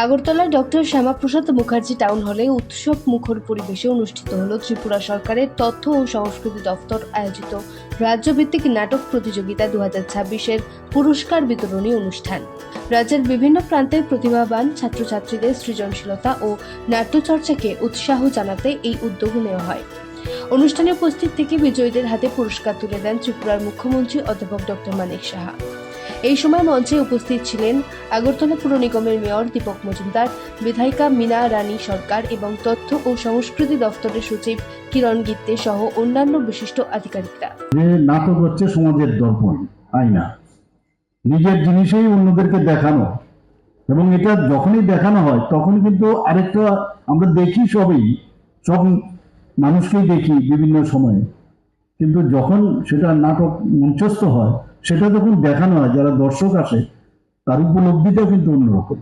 আগরতলার doctor Shyamaprasad Mukherjee town হলে উৎসব মুখর পরিবেশে অনুষ্ঠিত হল ত্রিপুরা সরকারের তথ্য ও সংস্কৃতি দপ্তর আয়োজিত রাজ্যভিত্তিক নাটক প্রতিযোগিতা 2026-এর পুরস্কার বিতরণী অনুষ্ঠান। রাজ্যের বিভিন্ন প্রান্তের প্রতিভাবান ছাত্রছাত্রীদের সৃজনশীলতা ও নাট্যচর্চাকে উৎসাহ জানাতে এই উদ্যোগ নেওয়া হয়। অনুষ্ঠানে উপস্থিত থেকে বিজয়ীদের হাতে পুরস্কার তুলে দেন ত্রিপুরার মুখ্যমন্ত্রী অধ্যাপক ডক্টর মানিক সাহা। এই সময় মঞ্চে উপস্থিত ছিলেন আগরতলা পুর নিগমের মেয়র দীপক মজুমদার, বিধায়িকা মীনা রানী সরকার এবং তথ্য ও সংস্কৃতি দপ্তরের সচিব কিরণ গিত্তে সহ অন্যান্য বিশিষ্ট আধিকারিকরা। নাটক হচ্ছে সমাজের দর্পণ, আয়না। নিজের জিনিসেই অন্যদেরকে দেখানো, এবং এটা যখনই দেখানো হয় তখন কিন্তু আরেকটা আমরা দেখি, সব মানুষকেই দেখি বিভিন্ন সময়ে, কিন্তু যখন সেটা নাটক মঞ্চস্থ হয়, সেটা যখন দেখানো হয়, যারা দর্শক আসে তার উপলব্ধিটা কিন্তু অন্যরকম।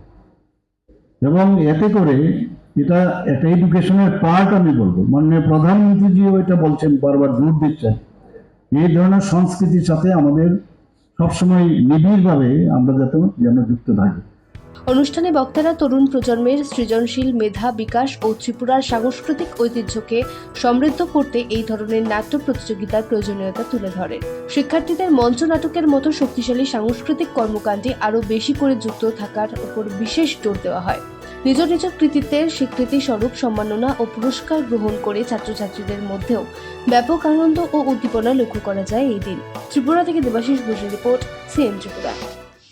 এবং এতে করে এটা একটা এডুকেশনের পার্ট আমি বলবো। মাননীয় প্রধানমন্ত্রীজিও এটা বলছেন, বারবার জোর দিচ্ছেন, এই ধরনের সংস্কৃতির সাথে আমাদের সবসময় নিবিড়ভাবে আমরা যেন যুক্ত থাকি। অনুষ্ঠানে বক্তারা তরুণ প্রজন্মের সৃজনশীল মেধা বিকাশ ও ত্রিপুরার সাংস্কৃতিক ঐতিহ্যকে সমৃদ্ধ করতে এই ধরনের নাট্য প্রতিযোগিতার প্রয়োজনীয়তা তুলে ধরেন। শিক্ষার্থীদের মঞ্চ নাটকের মতো শক্তিশালী সাংস্কৃতিক কর্মকাণ্ডে আরও বেশি করে যুক্ত থাকার উপর বিশেষ জোর দেওয়া হয়। নিজ নিজ কৃতিত্বের স্বীকৃতি স্বরূপ সম্মাননা ও পুরস্কার গ্রহণ করে ছাত্রছাত্রীদের মধ্যেও ব্যাপক আনন্দ ও উদ্দীপনা লক্ষ্য করা যায় এই দিন। ত্রিপুরা থেকে দেবাশিস বসুর রিপোর্ট, সিএম ত্রিপুরা।